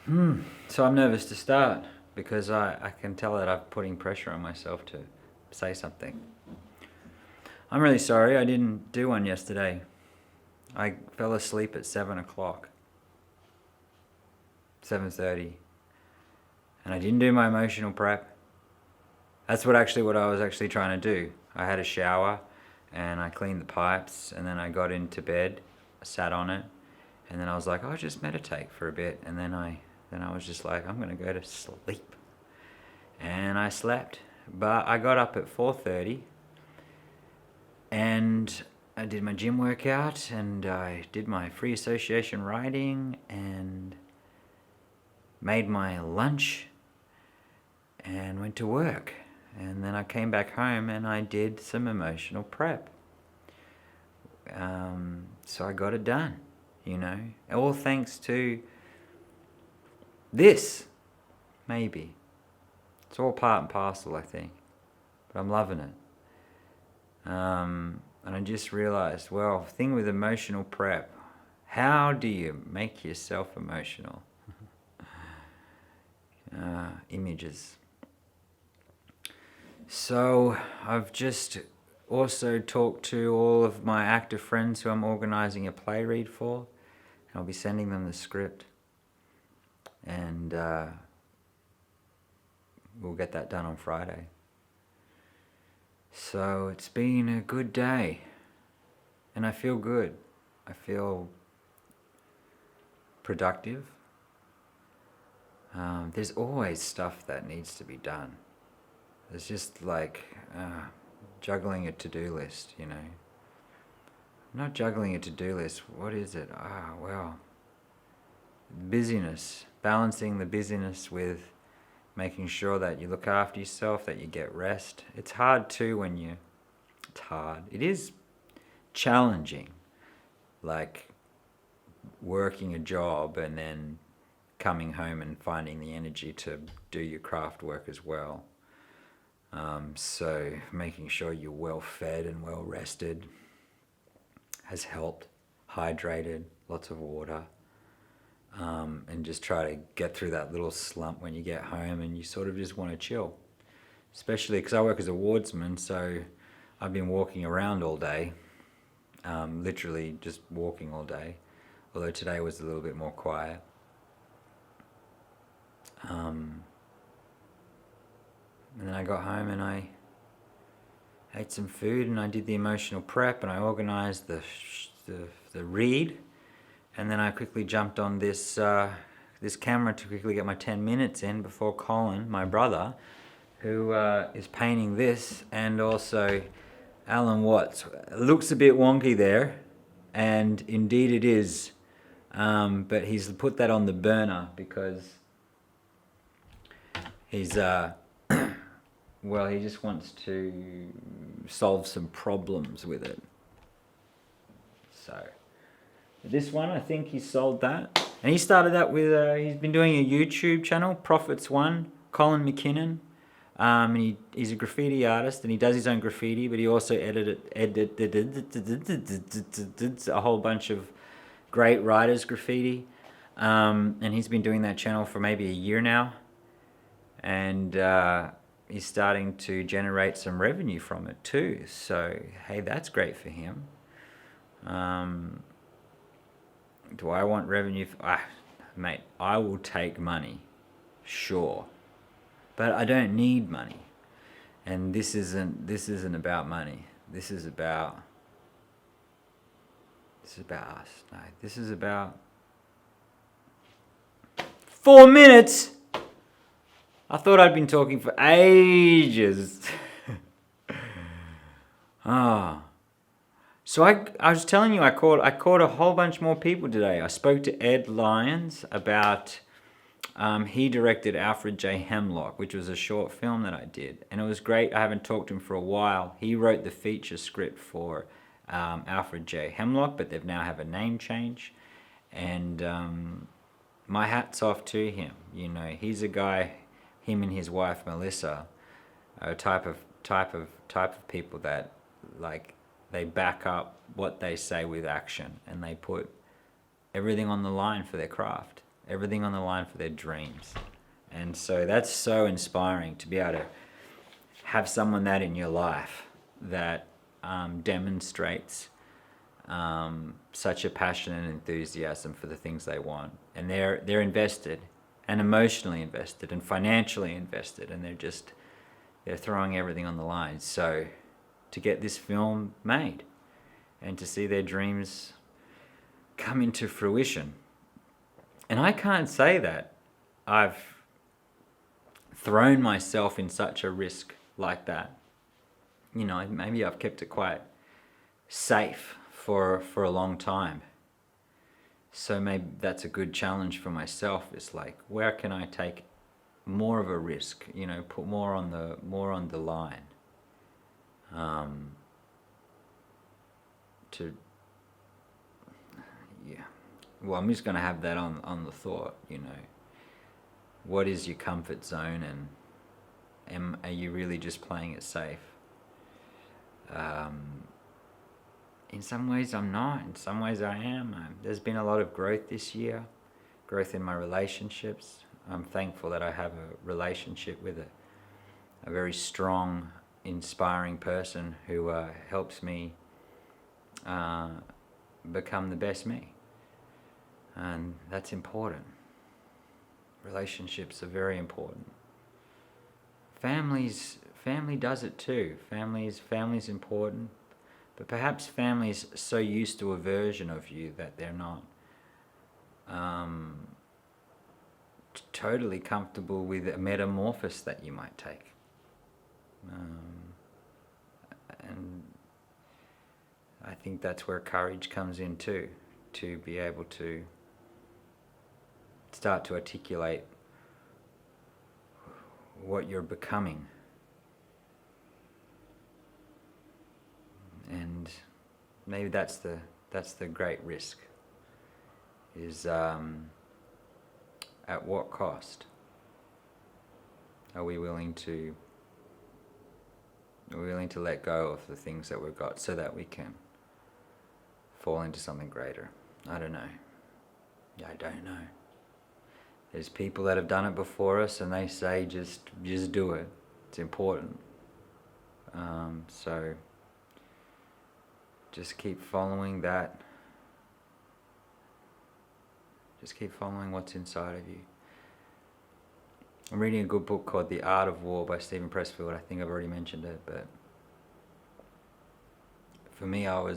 So I'm nervous to start because I can tell that I'm putting pressure on myself to say something. I'm really sorry I didn't do one yesterday. I fell asleep at 7 o'clock, 7:30, and I didn't do my emotional prep. That's what I was actually trying to do. I had a shower and I cleaned the pipes and then I got into bed, I sat on it, and then I was like, I'll just meditate for a bit, and then I was just like, I'm gonna go to sleep. And I slept. But I got up at 4:30 and I did my gym workout and I did my free association writing and made my lunch and went to work. And then I came back home and I did some emotional prep. So I got it done, all thanks to this, maybe. It's all part and parcel, I think. But I'm loving it. And I just realized, well, thing with emotional prep, how do you make yourself emotional? Images. So I've just also talked to all of my active friends who I'm organising a play read for, and I'll be sending them the script. And we'll get that done on Friday. So it's been a good day, and I feel good. I feel productive. There's always stuff that needs to be done. It's just like juggling a to-do list, I'm not juggling a to-do list. What is it? Busyness. Balancing the busyness with making sure that you look after yourself, that you get rest. It's hard too it's hard. It is challenging, like working a job and then coming home and finding the energy to do your craft work as well. So making sure you're well fed and well rested has helped. Hydrated, lots of water. And just try to get through that little slump when you get home and you sort of just want to chill. Especially because I work as a wardsman, so I've been walking around all day, literally just walking all day, although today was a little bit more quiet. And then I got home and I ate some food and I did the emotional prep and I organised the read. And then I quickly jumped on this camera to quickly get my 10 minutes in before Colin, my brother, who is painting this, and also Alan Watts. It looks a bit wonky there, and indeed it is, but he's put that on the burner because he's, he just wants to solve some problems with it. So this one, I think he sold that. And he started that with, he's been doing a YouTube channel, Profits One, Colin McKinnon. And he's a graffiti artist and he does his own graffiti, but he also edited a whole bunch of great writers' graffiti. And he's been doing that channel for maybe a year now. And he's starting to generate some revenue from it too. So, hey, that's great for him. Do I want revenue? Mate, I will take money, sure, but I don't need money. And this isn't about money. This is about us. No, this is about 4 minutes. I thought I'd been talking for ages. So I was telling you, I caught a whole bunch more people today. I spoke to Ed Lyons about, he directed Alfred J. Hemlock, which was a short film that I did. And it was great. I haven't talked to him for a while. He wrote the feature script for Alfred J. Hemlock, but they've now have a name change. And my hat's off to him. He's a guy, him and his wife Melissa, are a type of people that, like, they back up what they say with action and they put everything on the line for their craft. everything on the line for their dreams. And so that's so inspiring to be able to have someone that in your life that demonstrates such a passion and enthusiasm for the things they want, and they're invested, and emotionally invested, and financially invested, and they're throwing everything on the line. So to get this film made and to see their dreams come into fruition, and I can't say that I've thrown myself in such a risk like that. You know, maybe I've kept it quite safe for a long time. So maybe that's a good challenge for myself. It's like, where can I take more of a risk? You know, put more on the line. Well, I'm just going to have that on the thought. You know, what is your comfort zone, and are you really just playing it safe? In some ways I'm not, in some ways I am. There's been a lot of growth this year, growth in my relationships. I'm thankful that I have a relationship with a very strong, inspiring person who helps me become the best me. And that's important. Relationships are very important. Family does it too. Family's important. But perhaps family's so used to a version of you that they're not totally comfortable with a metamorphosis that you might take. And I think that's where courage comes in too, to be able to start to articulate what you're becoming. And maybe that's the great risk, is at what cost are we willing to let go of the things that we've got so that we can fall into something greater? I don't know. I don't know. There's people that have done it before us, and they say just do it. It's important. So just keep following that. Just keep following what's inside of you. I'm reading a good book called The Art of War by Stephen Pressfield. I think I've already mentioned it, but for me, I'm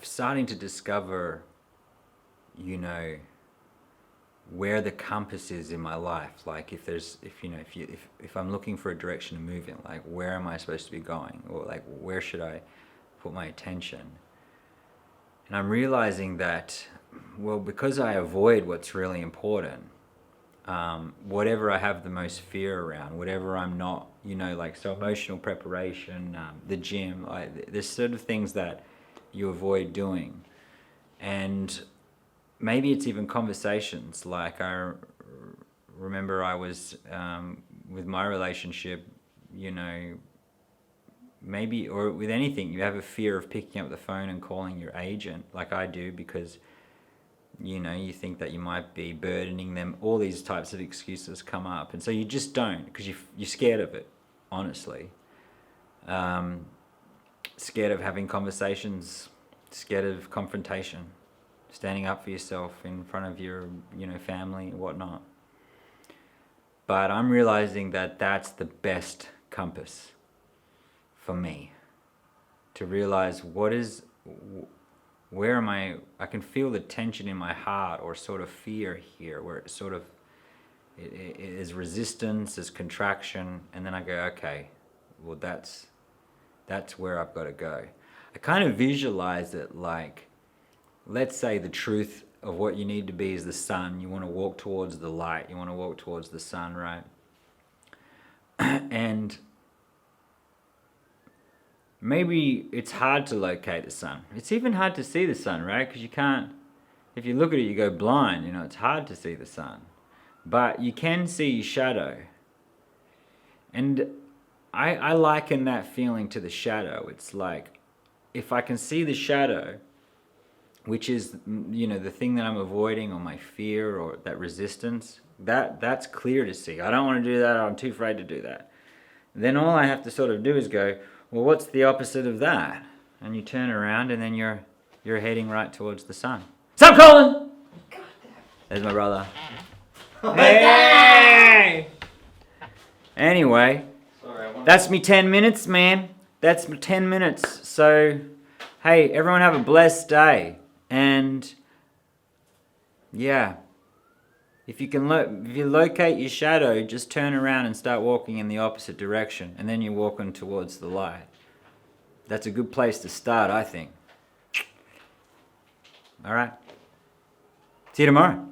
starting to discover, you know, where the compass is in my life. Like if I'm looking for a direction to move in, like where am I supposed to be going, or like where should I put my attention? And I'm realizing that, well, because I avoid what's really important, whatever I have the most fear around, whatever I'm not, you know, like, so emotional preparation, the gym, there's sort of things that you avoid doing. And maybe it's even conversations. Like I remember I was with my relationship, you know, maybe, or with anything, you have a fear of picking up the phone and calling your agent, like I do, because, you know, you think that you might be burdening them. All these types of excuses come up, and so you just don't, because you're scared of it, honestly. Scared of having conversations, scared of confrontation, standing up for yourself in front of your, you know, family and whatnot. But I'm realizing that that's the best compass for me, to realize where am I can feel the tension in my heart, or sort of fear here, where it sort of, it is resistance, is contraction, and then I go, okay, well that's where I've got to go. I kind of visualize it like, let's say the truth of what you need to be is the sun. You want to walk towards the light. You want to walk towards the sun, right? And maybe it's hard to locate the sun. It's even hard to see the sun, right? Because you can't, if you look at it, you go blind. You know, it's hard to see the sun. But you can see your shadow. And I liken that feeling to the shadow. It's like, if I can see the shadow, which is, you know, the thing that I'm avoiding, or my fear, or that resistance, that's clear to see. I don't want to do that. I'm too afraid to do that. Then all I have to sort of do is go, well, what's the opposite of that? And you turn around, and then you're heading right towards the sun. Stop calling! There's my brother. Hey! Anyway, that's me 10 minutes, man. That's me 10 minutes. So, hey, everyone have a blessed day. And, yeah, if you can if you locate your shadow, just turn around and start walking in the opposite direction. And then you're walking towards the light. That's a good place to start, I think. All right. See you tomorrow.